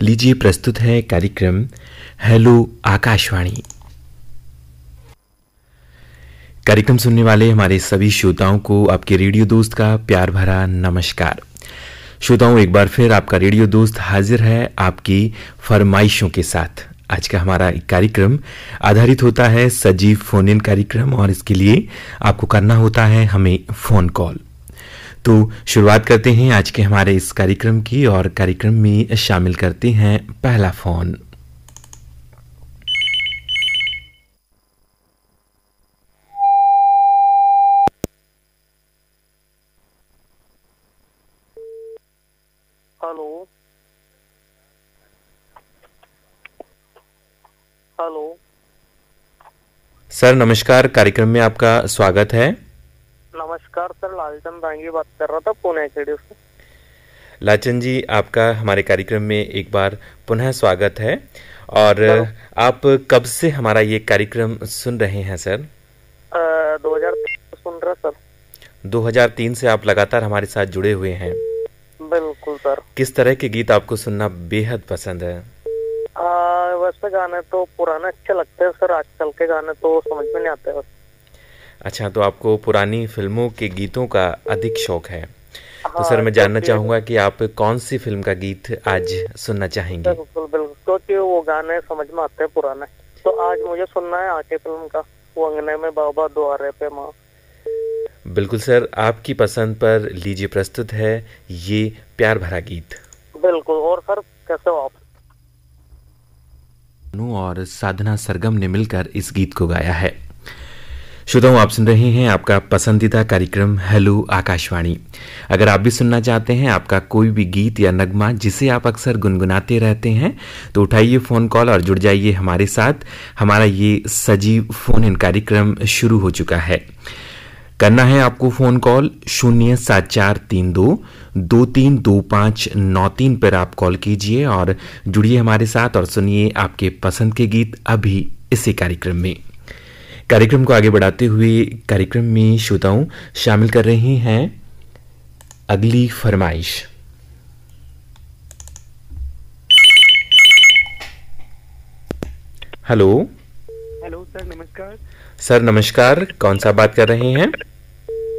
लीजिए प्रस्तुत है कार्यक्रम हेलो आकाशवाणी। कार्यक्रम सुनने वाले हमारे सभी श्रोताओं को आपके रेडियो दोस्त का प्यार भरा नमस्कार। श्रोताओं, एक बार फिर आपका रेडियो दोस्त हाजिर है आपकी फरमाइशों के साथ। आज का हमारा कार्यक्रम आधारित होता है सजीव फोन इन कार्यक्रम और इसके लिए आपको करना होता है हमें फोन कॉल। तो शुरुआत करते हैं आज के हमारे इस कार्यक्रम की और कार्यक्रम में शामिल करते हैं पहला फोन। हेलो हेलो सर नमस्कार, कार्यक्रम में आपका स्वागत है। नमस्कार सर, लालचंद भांगी बात कर रहा था पुणे से। लाचन जी, आपका हमारे कार्यक्रम में एक बार पुनः स्वागत है। और आप कब से हमारा ये कार्यक्रम सुन रहे हैं सर? 2003 सुन रहा सर। 2003 से आप लगातार हमारे साथ जुड़े हुए हैं। बिल्कुल सर। किस तरह के गीत आपको सुनना बेहद पसंद है? वैसे गाने तो पुराने अच्छे लगते हैं सर, आजकल के गाने तो समझ में नहीं आते बस। अच्छा, तो आपको पुरानी फिल्मों के गीतों का अधिक शौक है। तो सर मैं जानना चाहूंगा कि आप कौन सी फिल्म का गीत आज सुनना चाहेंगे? बिल्कुल बिल्कुल, क्योंकि वो गाने समझ में आते हैं पुराने। तो आज मुझे सुनना है आके फिल्म का वो अंगने में बाबा द्वारे पे माँ। बिल्कुल सर, आपकी पसंद पर लीजिए प्रस्तुत है ये प्यार भरा गीत। बिल्कुल। और सर कैसे हो आप? और साधना सरगम ने मिलकर इस गीत को गाया है। श्रोताओं, आप सुन रहे हैं आपका पसंदीदा कार्यक्रम हेलो आकाशवाणी। अगर आप भी सुनना चाहते हैं आपका कोई भी गीत या नगमा जिसे आप अक्सर गुनगुनाते रहते हैं, तो उठाइए फ़ोन कॉल और जुड़ जाइए हमारे साथ। हमारा ये सजीव फ़ोन इन कार्यक्रम शुरू हो चुका है। करना है आपको फ़ोन कॉल 07432 232593 पर आप कॉल कीजिए और जुड़िए हमारे साथ और सुनिए आपके पसंद के गीत अभी इसी कार्यक्रम में। कार्यक्रम को आगे बढ़ाते हुए कार्यक्रम में श्रोताओं शामिल कर रहे हैं अगली फरमाइश। हेलो हेलो सर, नमस्कार। सर नमस्कार, कौन सा बात कर रहे हैं?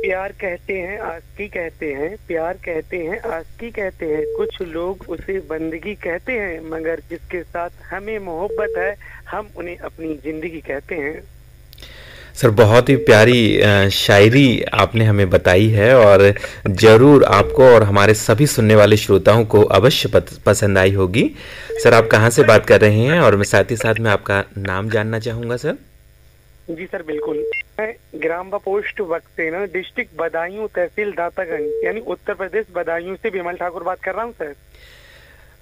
प्यार कहते हैं आस्की कहते हैं, प्यार कहते हैं आस्की कहते हैं, कुछ लोग उसे बंदगी कहते हैं, मगर जिसके साथ हमें मोहब्बत है हम उन्हें अपनी जिंदगी कहते हैं। सर बहुत ही प्यारी शायरी आपने हमें बताई है और जरूर आपको और हमारे सभी सुनने वाले श्रोताओं को अवश्य पसंद आई होगी। सर आप कहाँ से बात कर रहे हैं और मैं साथ ही साथ में आपका नाम जानना चाहूँगा सर। जी सर बिल्कुल, मैं ग्राम पोस्ट वक्सेना, डिस्ट्रिक्ट बदायूं, तहसील दातागंज, यानी उत्तर प्रदेश बदायूं से विमल ठाकुर बात कर रहा हूँ सर।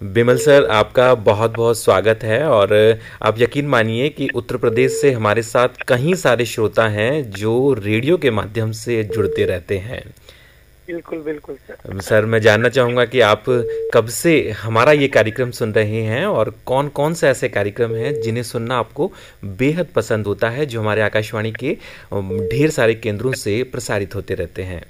विमल सर, आपका बहुत बहुत स्वागत है। और आप यकीन मानिए कि उत्तर प्रदेश से हमारे साथ कई सारे श्रोता हैं जो रेडियो के माध्यम से जुड़ते रहते हैं। बिल्कुल बिल्कुल सर। सर मैं जानना चाहूँगा कि आप कब से हमारा ये कार्यक्रम सुन रहे हैं और कौन कौन से ऐसे कार्यक्रम हैं जिन्हें सुनना आपको बेहद पसंद होता है, जो हमारे आकाशवाणी के ढेर सारे केंद्रों से प्रसारित होते रहते हैं?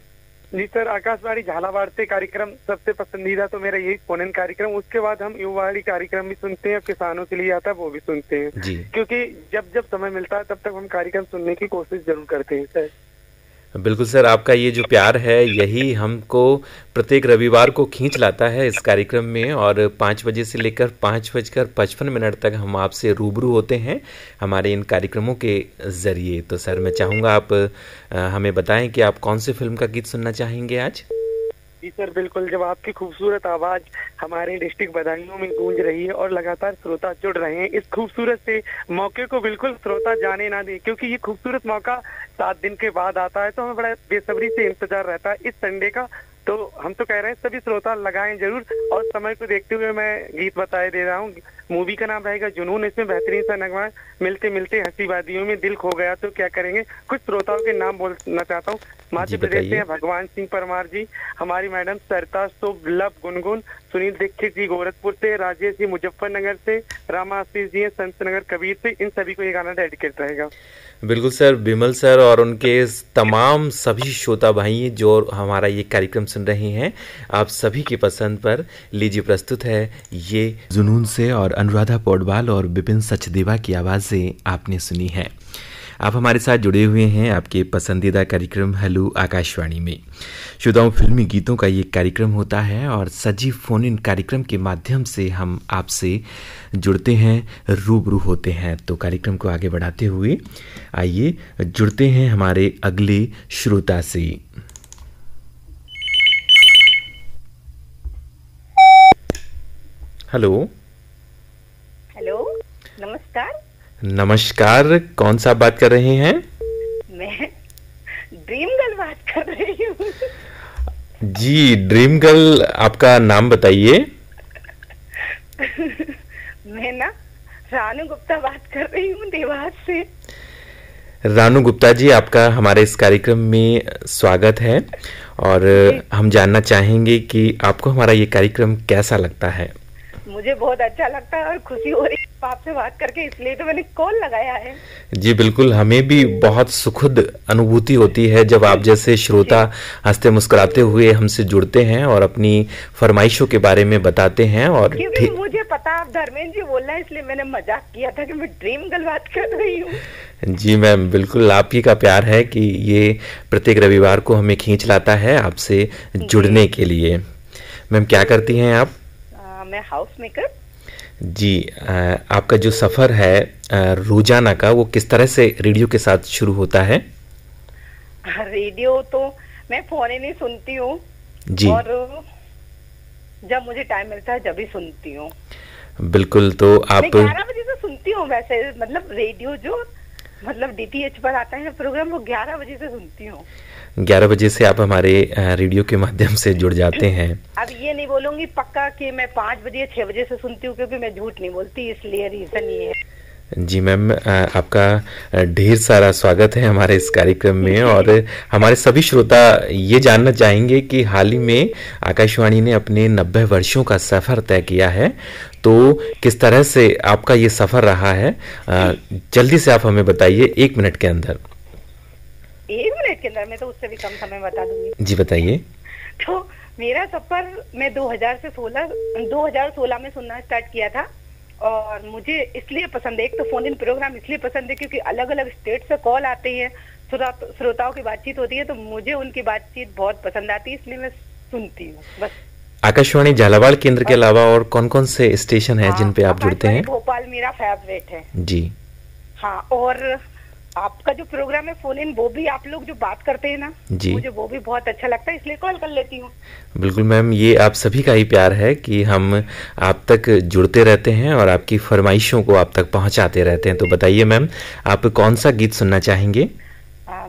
जी सर, आकाशवाणी झालावाड़ से कार्यक्रम सबसे पसंदीदा तो मेरा यही फोन इन कार्यक्रम। उसके बाद हम युवावाड़ी कार्यक्रम भी सुनते हैं, किसानों के लिए आता है वो भी सुनते हैं जी। क्योंकि जब जब समय मिलता है तब तक हम कार्यक्रम सुनने की कोशिश जरूर करते हैं सर। बिल्कुल सर, आपका ये जो प्यार है यही हमको प्रत्येक रविवार को खींच लाता है इस कार्यक्रम में। और 5 बजे से लेकर 5:55 तक हम आपसे रूबरू होते हैं हमारे इन कार्यक्रमों के जरिए। तो सर मैं चाहूँगा आप हमें बताएं कि आप कौन सी फिल्म का गीत सुनना चाहेंगे आज? जी सर बिल्कुल, जब आपकी खूबसूरत आवाज हमारे डिस्ट्रिक्ट बदायूं में गूंज रही है और लगातार श्रोता जुड़ रहे हैं, इस खूबसूरत से मौके को बिल्कुल श्रोता जाने ना दे, क्योंकि ये खूबसूरत मौका 7 दिन के बाद आता है। तो हमें बड़ा बेसब्री से इंतजार रहता है इस संडे का। तो हम तो कह रहे हैं सभी श्रोता लगाएं जरूर। और समय को देखते हुए मैं गीत बताए दे रहा हूँ। मूवी का नाम रहेगा जुनून। इसमें बेहतरीन सा नगमा मिलते मिलते हंसी वादियों में दिल खो गया तो क्या करेंगे। कुछ श्रोताओं के नाम बोलना चाहता हूँ। मध्य प्रदेश से भगवान सिंह परमार जी, हमारी मैडम सरिता शुभ लव गुनगुन, सुनील दीक्षित जी गोरखपुर से, राजेश जी मुजफ्फरनगर से, रामा आशीष जी संत नगर कबीर से, इन सभी को ये गाना डेडिकेट रहेगा। बिल्कुल सर, विमल सर और उनके तमाम सभी श्रोता भाई जो हमारा ये कार्यक्रम सुन रही हैं आप सभी की पसंद पर। लीजिए प्रस्तुत है ये जुनून से, और अनुराधा पौडवाल और विपिन सचदेवा की आवाज़ें आपने सुनी हैं। आप हमारे साथ जुड़े हुए हैं आपके पसंदीदा कार्यक्रम हेलो आकाशवाणी में। श्रोताओं, फिल्मी गीतों का ये कार्यक्रम होता है और सजीव फोन इन कार्यक्रम के माध्यम से हम आपसे जुड़ते हैं, रूबरू होते हैं। तो कार्यक्रम को आगे बढ़ाते हुए आइए जुड़ते हैं हमारे अगले श्रोता से। हेलो। हेलो, नमस्कार। नमस्कार, कौन सा बात कर रहे हैं? मैं ड्रीम गर्ल बात कर रही हूँ। जी, ड्रीम गर्ल, आपका नाम बताइए। मैं ना रानू गुप्ता बात कर रही हूँ देवास से। रानू गुप्ता जी, आपका हमारे इस कार्यक्रम में स्वागत है और हम जानना चाहेंगे कि आपको हमारा ये कार्यक्रम कैसा लगता है। मुझे बहुत अच्छा लगता है और खुशी हो रही है आपसे बात करके, इसलिए तो मैंने कॉल लगाया है। जी बिल्कुल, हमें भी बहुत सुखद अनुभूति होती है जब आप जैसे श्रोता हंसते मुस्कुराते हुए हमसे जुड़ते हैं और अपनी फरमाइशों के बारे में बताते हैं। और क्योंकि मुझे पता आप धर्मेंद्र जी बोल रहे हैं, इसलिए मैंने मजाक किया था कि मैं ड्रीम गर्ल बात कर रही हूँ। जी मैम, बिल्कुल आप ही का प्यार है कि ये प्रत्येक रविवार को हमें खींच लाता है आपसे जुड़ने के लिए। मैम, क्या करती हैं आप? मैं हाउस मेकर। जी, आपका जो सफ़र है रोजाना का, वो किस तरह से रेडियो के साथ शुरू होता है? रेडियो तो मैं फोन ही नहीं सुनती हूँ जी, और जब मुझे टाइम मिलता है जब ही सुनती हूँ। बिल्कुल। तो आप 11 बजे से सुनती हूँ वैसे, मतलब रेडियो जो मतलब डीटीएच पर आता है प्रोग्राम, वो 11 बजे से सुनती हूँ। 11 बजे से आप हमारे रेडियो के माध्यम से जुड़ जाते हैं। अब ये नहीं बोलूंगी पक्का कि मैं 5 बजे या 6 बजे से सुनती हूँ, क्योंकि मैं झूठ नहीं बोलती, इसलिए रीजन ये है। जी मैम, आपका ढेर सारा स्वागत है हमारे इस कार्यक्रम में। और हमारे सभी श्रोता ये जानना चाहेंगे कि हाल ही में आकाशवाणी ने अपने 90 वर्षों का सफ़र तय किया है, तो किस तरह से आपका ये सफ़र रहा है? जल्दी से आप हमें बताइए, 1 मिनट के अंदर। 1 मिनट के अंदर? मैं तो उससे भी कम समय बता दूंगी। जी बताइए। तो मेरा सफर मैं 2016 में सुनना स्टार्ट किया था, और मुझे इसलिए पसंद है, एक तो फोन इन प्रोग्राम इसलिए पसंद है क्योंकि अलग अलग स्टेट से कॉल आते हैं, श्रोताओं की बातचीत होती है, तो मुझे उनकी बातचीत बहुत पसंद आती है, इसलिए मैं सुनती हूँ बस। आकाशवाणी झालावाड़ केंद्र के अलावा और कौन कौन से स्टेशन हैं जिन पे आप जुड़ते हैं? भोपाल मेरा फेवरेट है जी। हाँ, और आपका जो प्रोग्राम है फोन इन, वो भी आप लोग जो बात करते हैं ना जी, मुझे वो भी बहुत अच्छा लगता है, इसलिए कॉल कर लेती हूँ। बिल्कुल मैम, ये आप सभी का ही प्यार है कि हम आप तक जुड़ते रहते हैं और आपकी फरमाइशों को आप तक पहुंचाते रहते हैं। तो बताइए मैम, आप कौन सा गीत सुनना चाहेंगे?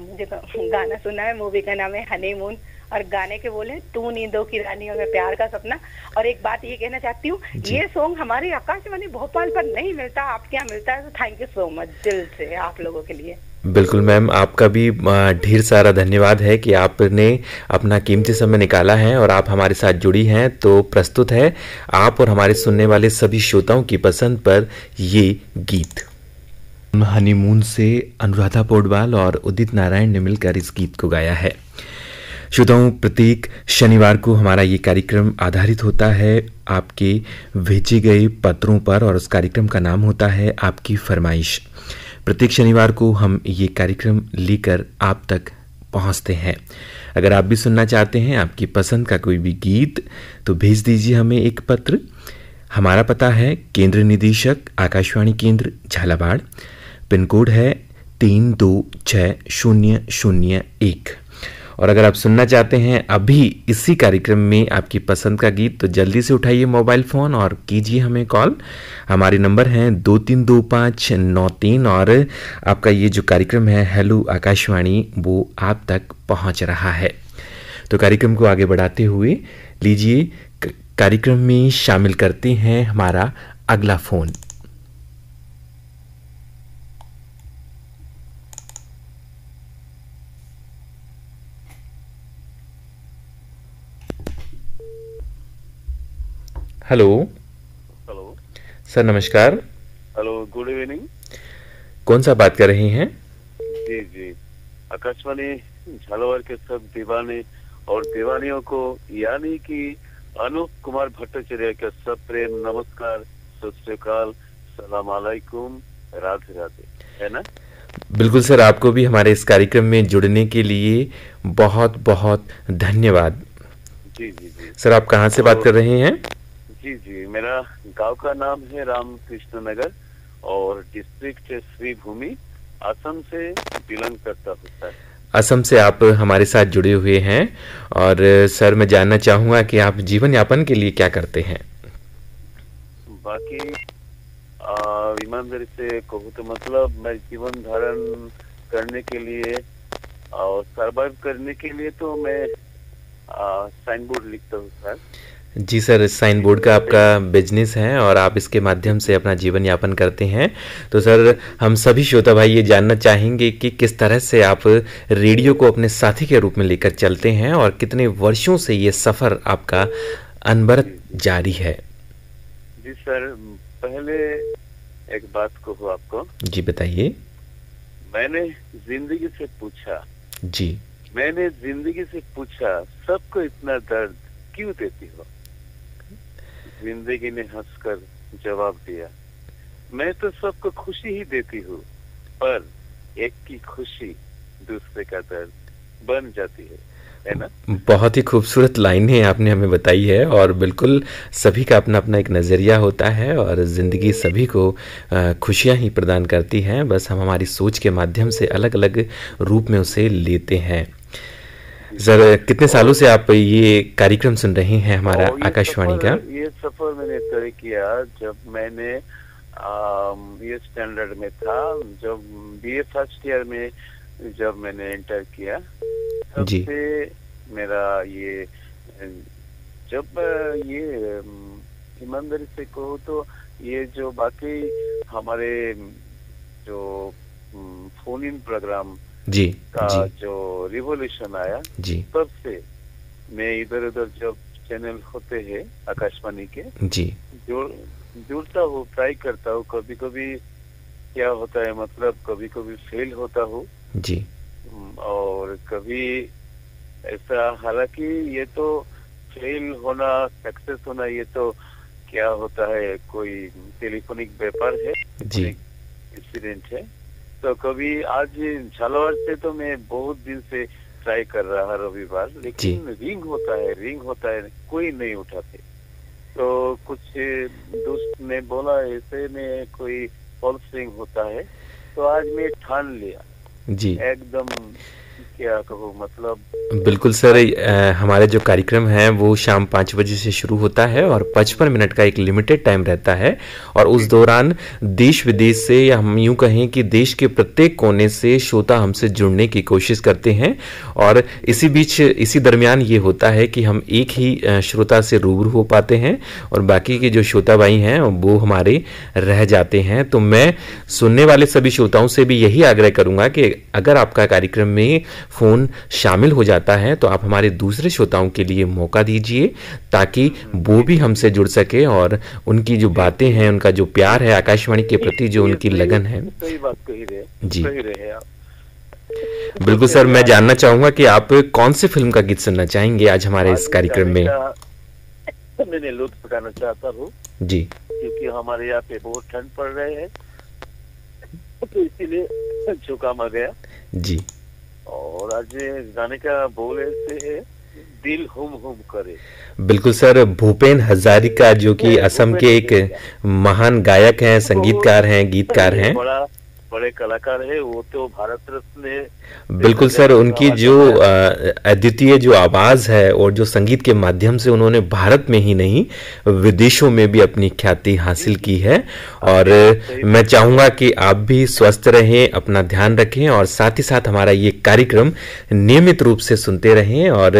मुझे तो गाना सुना है, मूवी का नाम है हनीमून, और गाने के बोले तू नींदों की रानी और मैं प्यार का सपना। और एक बात ये कहना चाहती हूँ, ये सॉन्ग हमारे आकाशवाणी भोपाल पर नहीं मिलता, आपके यहाँ मिलता है, तो थैंक यू सो मच दिल से आप लोगों के लिए। बिल्कुल मैम, आपका भी ढेर सारा धन्यवाद है कि आपने अपना कीमती समय निकाला है और आप हमारे साथ जुड़ी हैं। तो प्रस्तुत है आप और हमारे सुनने वाले सभी श्रोताओं की पसंद पर ये गीत। हनीमून से अनुराधा पौडवाल और उदित नारायण ने मिलकर इस गीत को गाया है। श्रोताओं, प्रत्येक शनिवार को हमारा ये कार्यक्रम आधारित होता है आपके भेजे गए पत्रों पर, और उस कार्यक्रम का नाम होता है आपकी फरमाइश। प्रत्येक शनिवार को हम ये कार्यक्रम लेकर आप तक पहुंचते हैं। अगर आप भी सुनना चाहते हैं आपकी पसंद का कोई भी गीत, तो भेज दीजिए हमें एक पत्र। हमारा पता है केंद्र निदेशक आकाशवाणी केंद्र झालावाड़, पिन कोड है 326001। और अगर आप सुनना चाहते हैं अभी इसी कार्यक्रम में आपकी पसंद का गीत, तो जल्दी से उठाइए मोबाइल फ़ोन और कीजिए हमें कॉल। हमारे नंबर हैं 232593, और आपका ये जो कार्यक्रम है हेलो आकाशवाणी, वो आप तक पहुंच रहा है। तो कार्यक्रम को आगे बढ़ाते हुए लीजिए कार्यक्रम में शामिल करते हैं हमारा अगला फ़ोन। हेलो। हेलो सर नमस्कार। Hello, good evening. कौन सा बात कर रहे हैं? जी जी, आकाशवाणी झालावाड़ के सब दीवाने और दीवानियों को यानी कि अनूप कुमार भट्टाचार्य का सप्रेम नमस्कार, सत श्री अकाल, सलाम अलैकुम, राधे राधे, है ना। बिल्कुल सर, आपको भी हमारे इस कार्यक्रम में जुड़ने के लिए बहुत बहुत धन्यवाद। जी जी जी सर, आप कहाँ से बात कर रहे हैं? जी जी, मेरा गांव का नाम है रामकृष्ण नगर और डिस्ट्रिक्ट है श्रीभूमि, असम से बिलोंग करता हूँ सर। असम से आप हमारे साथ जुड़े हुए हैं और सर मैं जानना चाहूँगा कि आप जीवन यापन के लिए क्या करते हैं? बाकी ईमानदारी से कहूँ तो मतलब मैं जीवन धारण करने के लिए और सर्वाइव करने के लिए तो मैं साइन बोर्ड लिखता हूँ सर। जी सर, साइन बोर्ड का आपका बिजनेस है और आप इसके माध्यम से अपना जीवन यापन करते हैं। तो सर, हम सभी श्रोता भाई ये जानना चाहेंगे कि किस तरह से आप रेडियो को अपने साथी के रूप में लेकर चलते हैं और कितने वर्षों से ये सफ़र आपका अनवरत जारी है। जी सर, पहले एक बात कहूँ आपको। जी बताइए। मैंने जिंदगी से पूछा, जी मैंने जिंदगी से पूछा, सबको इतना दर्द क्यों देती हो? जिंदगी ने हंसकर जवाब दिया, मैं तो सबको खुशी ही देती हूँ, पर एक की खुशी दूसरे का दर्द बन जाती है ना। बहुत ही खूबसूरत लाइनें आपने हमें बताई है और बिल्कुल सभी का अपना अपना एक नज़रिया होता है और ज़िंदगी सभी को खुशियाँ ही प्रदान करती हैं, बस हम हमारी सोच के माध्यम से अलग अलग रूप में उसे लेते हैं। सर, कितने सालों से आप ये कार्यक्रम सुन रहे हैं हमारा आकाशवाणी का? ये सफर मैंने तय किया जब मैंने ये स्टैंडर्ड में था, जब बीए फर्स्ट ईयर में जब मैंने एंटर किया, तब से मेरा ये, जब ये ईमानदारी से कहूँ तो ये जो बाकी हमारे जो फोन इन प्रोग्राम का जो रिवोल्यूशन आया, तब से मैं इधर उधर जब चैनल होते हैं आकाशवाणी के जुड़ता हूँ, ट्राई करता हूँ। कभी कभी क्या होता है मतलब कभी कभी फेल होता हूँ जी, और कभी ऐसा, हालांकि ये तो फेल होना सक्सेस होना ये तो क्या होता है, कोई टेलीफोनिक व्यापार है जी, इंसिडेंट है। तो कभी आज झालावाड़ से तो मैं बहुत दिन से ट्राई कर रहा रविवार, लेकिन रिंग होता है कोई नहीं उठाते। तो कुछ दोस्त ने बोला ऐसे में कोई फॉल्स रिंग होता है, तो आज मैं ठान लिया जी, एकदम क्या कहूँ मतलब। बिल्कुल सर, हमारे जो कार्यक्रम है वो शाम 5 बजे से शुरू होता है और 55 मिनट का एक लिमिटेड टाइम रहता है और उस दौरान देश विदेश से, या हम यूं कहें कि देश के प्रत्येक कोने से श्रोता हमसे जुड़ने की कोशिश करते हैं और इसी बीच इसी दरमियान ये होता है कि हम एक ही श्रोता से रूबरू हो पाते हैं और बाकी के जो श्रोता भाई हैं वो हमारे रह जाते हैं। तो मैं सुनने वाले सभी श्रोताओं से भी यही आग्रह करूंगा कि अगर आपका कार्यक्रम में फोन शामिल हो जाता है तो आप हमारे दूसरे श्रोताओं के लिए मौका दीजिए ताकि वो भी हमसे जुड़ सके और उनकी जो बातें हैं, उनका जो प्यार है आकाशवाणी के प्रति, जो उनकी लगन है। सही बात कही रहे जी, कही रहे आप। बिल्कुल सर, मैं जानना चाहूंगा कि आप कौन सी फिल्म का गीत सुनना चाहेंगे आज हमारे इस कार्यक्रम में? मैंने लुत्फ उठाना चाहता हूँ जी, क्योंकि हमारे यहाँ पे बहुत ठंड पड़ रहे हैं, तो इसीलिए जुकाम आ गया जी। और आज गाने का बोल ऐसे है, दिल हुम हुम करे। बिल्कुल सर, भूपेन हजारिका जो कि असम के एक महान गायक हैं, संगीतकार हैं, गीतकार हैं, बड़े कलाकार है, वो तो भारत रत्न। बिल्कुल सर, उनकी जो अद्वितीय जो आवाज है और जो संगीत के माध्यम से उन्होंने भारत में ही नहीं विदेशों में भी अपनी ख्याति हासिल की है। और मैं चाहूंगा कि आप भी स्वस्थ रहें, अपना ध्यान रखें और साथ ही साथ हमारा ये कार्यक्रम नियमित रूप से सुनते रहें। और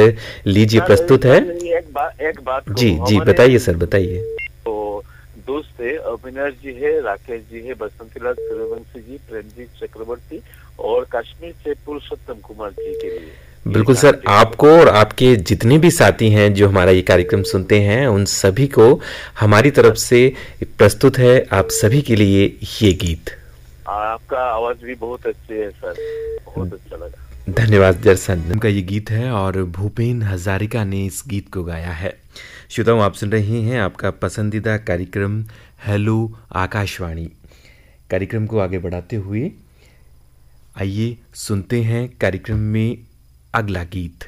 लीजिए प्रस्तुत है एक बात जी जी, बताइए सर, बताइए। दोस्त है, अविनाश जी है, राकेश जी है, बसंतीलाल सूर्यवंशी जी, प्रेमजीत चक्रवर्ती और कश्मीर से पुरुषोत्तम कुमार जी के लिए। बिल्कुल सर, आपको और आपके जितने भी साथी हैं जो हमारा ये कार्यक्रम सुनते हैं, उन सभी को हमारी तरफ से प्रस्तुत है आप सभी के लिए ये गीत। आपका आवाज भी बहुत अच्छी है सर, बहुत अच्छा लगा। धन्यवाद दर्शन। उनका ये गीत है और भूपेन हजारिका ने इस गीत को गाया है। श्रोताओं, आप सुन रहे हैं आपका पसंदीदा कार्यक्रम हेलो आकाशवाणी। कार्यक्रम को आगे बढ़ाते हुए आइए सुनते हैं कार्यक्रम में अगला गीत।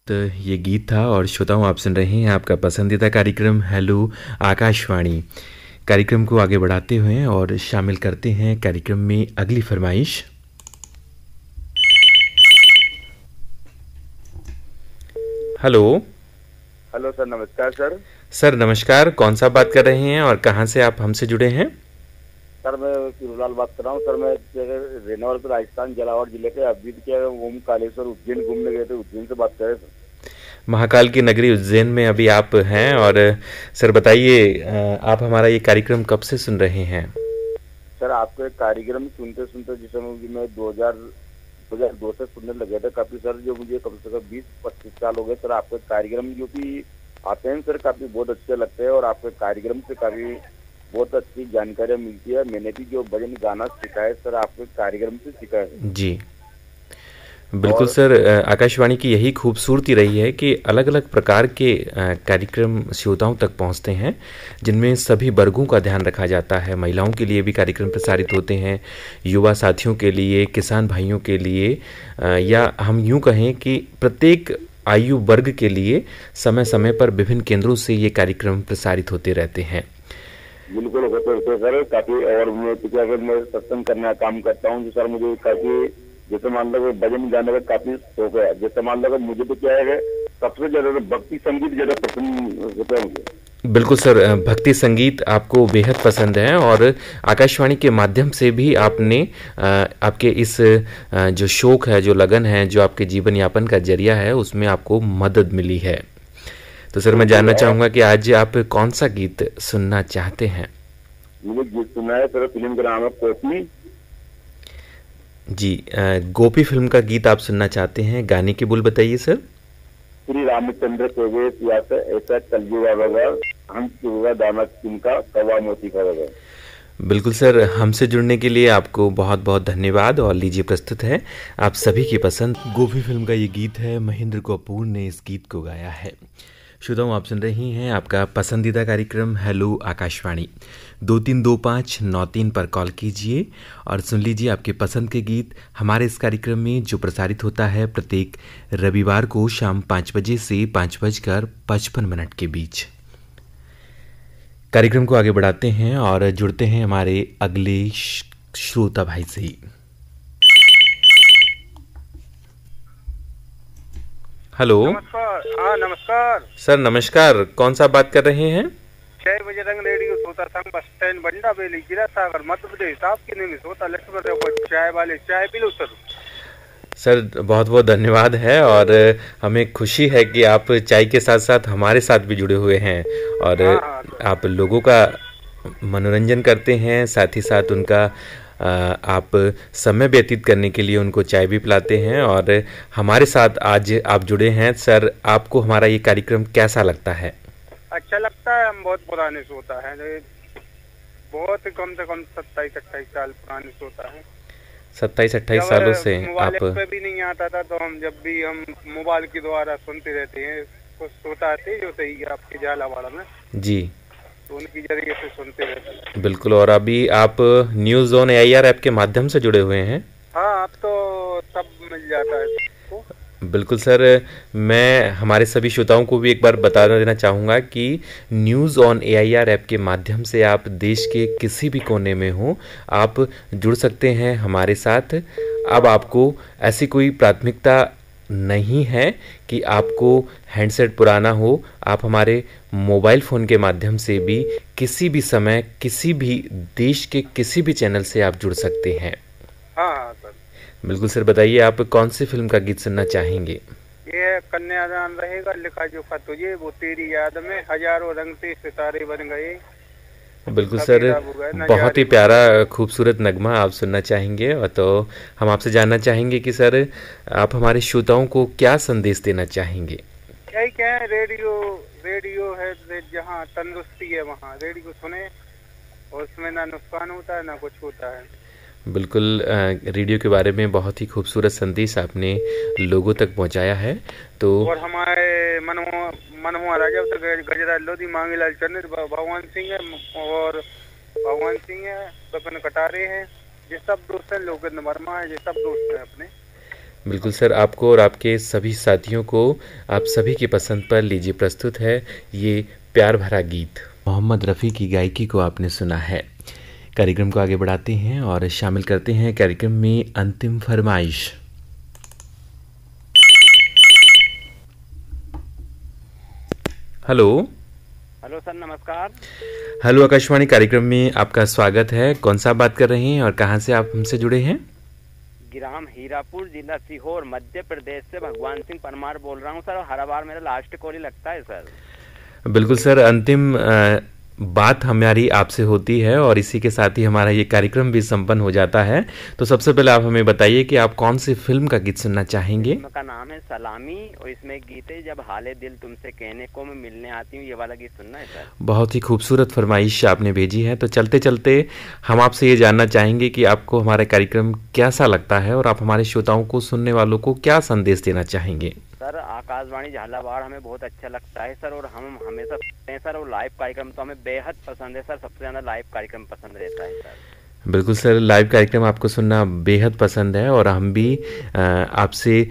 तो ये गीत था और श्रोताओं, आप सुन रहे हैं आपका पसंदीदा कार्यक्रम हेलो आकाशवाणी। कार्यक्रम को आगे बढ़ाते हुए और शामिल करते हैं कार्यक्रम में अगली फरमाइश। हेलो। हेलो सर, नमस्कार सर। सर नमस्कार, कौन सा बात कर रहे हैं और कहां से आप हमसे जुड़े हैं? सर मैं फिरोलाल बात कर रहा हूं सर। मैं रेनौर से राजस्थान जलावर जिले के अवधि के ओमकालेश्वर उज्जैन घूमने गए थे, उज्जैन से बात कर रहे सर। महाकाल की नगरी उज्जैन में अभी आप हैं और सर बताइए, आप हमारा ये कार्यक्रम कब से सुन रहे हैं? सर आपके कार्यक्रम सुनते सुनते जिस समय मैं 2002 से सुनने लगे थे काफी सर, जो मुझे कम से कम 20-25 साल हो गए सर। आपके कार्यक्रम जो कि आते हैं सर काफी बहुत अच्छे लगते हैं और आपके कार्यक्रम से काफी बहुत अच्छी जानकारियाँ मिलती है। मैंने भी जो भजन गाना सीखा है सर आपके कार्यक्रम से सीखा है। जी बिल्कुल सर, आकाशवाणी की यही खूबसूरती रही है कि अलग अलग प्रकार के कार्यक्रम श्रोताओं तक पहुंचते हैं, जिनमें सभी वर्गों का ध्यान रखा जाता है। महिलाओं के लिए भी कार्यक्रम प्रसारित होते हैं, युवा साथियों के लिए, किसान भाइयों के लिए, या हम यूं कहें कि प्रत्येक आयु वर्ग के लिए समय समय पर विभिन्न केंद्रों से ये कार्यक्रम प्रसारित होते रहते हैं। बिल्कुल होते सर काफी। और मैं सत्संग करने का काम करता हूँ सर। मुझे काफी जैसे मान लो भजन गाने का काफी शौक है। जैसे मान लो मुझे तो क्या है सबसे ज्यादा भक्ति संगीत ज्यादा पसंद होता है मुझे। बिल्कुल सर, भक्ति संगीत आपको बेहद पसंद है और आकाशवाणी के माध्यम से भी आपने आपके इस जो शौक है, जो लगन है, जो आपके जीवन यापन का जरिया है, उसमें आपको मदद मिली है। तो सर मैं जानना चाहूँगा कि आज आप कौन सा गीत सुनना चाहते हैं? मुझे गीत सुनना है सर, फिल्म का नाम है गोपी। जी, गोपी फिल्म का गीत आप सुनना चाहते हैं। गाने की बोल बताइए सर। श्री रामचंद्र प्रवेश या ऐसा कलयुग आवेगा, हम दाना तिनका कवा मोती खावेगा। बिल्कुल सर, हमसे जुड़ने के लिए आपको बहुत बहुत धन्यवाद। और लीजिए प्रस्तुत है आप सभी की पसंद गोपी फिल्म का ये गीत है। महेंद्र कपूर ने इस गीत को गाया है। श्रोताओं, आप सुन रही हैं आपका पसंदीदा कार्यक्रम हेलो आकाशवाणी। 232593 पर कॉल कीजिए और सुन लीजिए आपके पसंद के गीत हमारे इस कार्यक्रम में, जो प्रसारित होता है प्रत्येक रविवार को शाम 5 बजे से 5:55 के बीच। कार्यक्रम को आगे बढ़ाते हैं और जुड़ते हैं हमारे अगले श्रोता भाई से ही। हेलो। नमस्कार। हाँ नमस्कार सर नमस्कार, कौन सा बात कर रहे हैं? 6 बजे रंग रेडियो श्रोता संघ बस स्टैंड बंडा बेली जिला सागर मध्य प्रदेश। आपके नहीं श्रोता लक्ष्मण को चाय वाले चाय पी लो सर। सर बहुत बहुत धन्यवाद है और हमें खुशी है कि आप चाय के साथ साथ हमारे साथ भी जुड़े हुए हैं और आप लोगों का मनोरंजन करते हैं, साथ ही साथ उनका आप समय व्यतीत करने के लिए उनको चाय भी पिलाते हैं और हमारे साथ आज आप जुड़े हैं। सर आपको हमारा ये कार्यक्रम कैसा लगता है? अच्छा लगता है। हम बहुत पुराने श्रोता हैं, बहुत कम से कम 27-28 साल पुराने श्रोता हैं। 27-28 सालों से मोबाइल आप पे भी नहीं आता था, तो हम जब भी हम मोबाइल के द्वारा सुनते रहते हैं। कुछ श्रोता थे जो सही आपके झालावाड़ में जी, तो उनके जरिए से सुनते रहते हैं। बिल्कुल। और अभी आप न्यूज़ ऑन AIR ऐप के माध्यम से जुड़े हुए हैं। हाँ, अब तो सब मिल जाता है सबको। बिल्कुल सर, मैं हमारे सभी श्रोताओं को भी एक बार बता देना चाहूँगा कि न्यूज़ ऑन AIR ऐप के माध्यम से आप देश के किसी भी कोने में हो, आप जुड़ सकते हैं हमारे साथ। अब आपको ऐसी कोई प्राथमिकता नहीं है कि आपको हैंडसेट पुराना हो, आप हमारे मोबाइल फ़ोन के माध्यम से भी किसी भी समय किसी भी देश के किसी भी चैनल से आप जुड़ सकते हैं। हाँ सर। बिल्कुल सर, बताइए आप कौन सी फिल्म का गीत सुनना चाहेंगे? ये कन्यादान रहेगा, लिखा जो खत तुझे वो तेरी याद में, हजारों रंग से सितारे बन गए। बिल्कुल सर, बहुत ही प्यारा खूबसूरत नगमा आप सुनना चाहेंगे। और तो हम आपसे जानना चाहेंगे कि सर आप हमारे श्रोताओं को क्या संदेश देना चाहेंगे? यही क्या है, रेडियो है जहाँ तंदुरुस्ती है वहाँ रेडियो सुने और उसमें ना नुकसान होता है ना कुछ होता है। बिल्कुल, रेडियो के बारे में बहुत ही खूबसूरत संदेश आपने लोगों तक पहुंचाया है। तो और हमारे मनमोहन राजा गजराज लोधी, मांगीलाल चंद्र, भगवान सिंह है और भगवान सिंह है, बपन कटारे हैं, ये सब दोस्त हैं, लोकेंद्र वर्मा है, ये सब दोस्त हैं अपने। बिल्कुल सर, आपको और आपके सभी साथियों को आप सभी की पसंद पर लीजिए, प्रस्तुत है ये प्यार भरा गीत। मोहम्मद रफ़ी की गायकी को आपने सुना है। कार्यक्रम को आगे बढ़ाते हैं और शामिल करते हैं कार्यक्रम में अंतिम फरमाइश। हेलो हेलो सर, नमस्कार। हेलो, आकाशवाणी कार्यक्रम में आपका स्वागत है। कौन सा बात कर रहे हैं और कहां से आप हमसे जुड़े हैं? ग्राम हीरापुर, जिला सीहोर, मध्य प्रदेश से भगवान सिंह परमार बोल रहा हूं सर। और हर बार मेरा लास्ट कॉल ही लगता है सर। बिल्कुल सर, अंतिम बात हमारी आपसे होती है और इसी के साथ ही हमारा ये कार्यक्रम भी संपन्न हो जाता है। तो सबसे पहले आप हमें बताइए कि आप कौन सी फिल्म का गीत सुनना चाहेंगे? फिल्म का नाम है सलामी और इसमें एक गीत है, जब हाले दिल तुमसे कहने को मैं मिलने आती हूँ, ये वाला गीत सुनना है सर। बहुत ही खूबसूरत फरमाइश आपने भेजी है। तो चलते चलते हम आपसे ये जानना चाहेंगे कि आपको हमारा कार्यक्रम कैसा लगता है और आप हमारे श्रोताओं को, सुनने वालों को क्या संदेश देना चाहेंगे? सर, आकाशवाणी झालावाड़ हमें बहुत अच्छा लगता है सर, और हम हमेशा सुनते हैं सर, और लाइव कार्यक्रम तो हमें बेहद पसंद है सर। सबसे ज़्यादा लाइव कार्यक्रम पसंद रहता है सर। बिल्कुल सर, लाइव कार्यक्रम आपको सुनना बेहद पसंद है और हम भी आपसे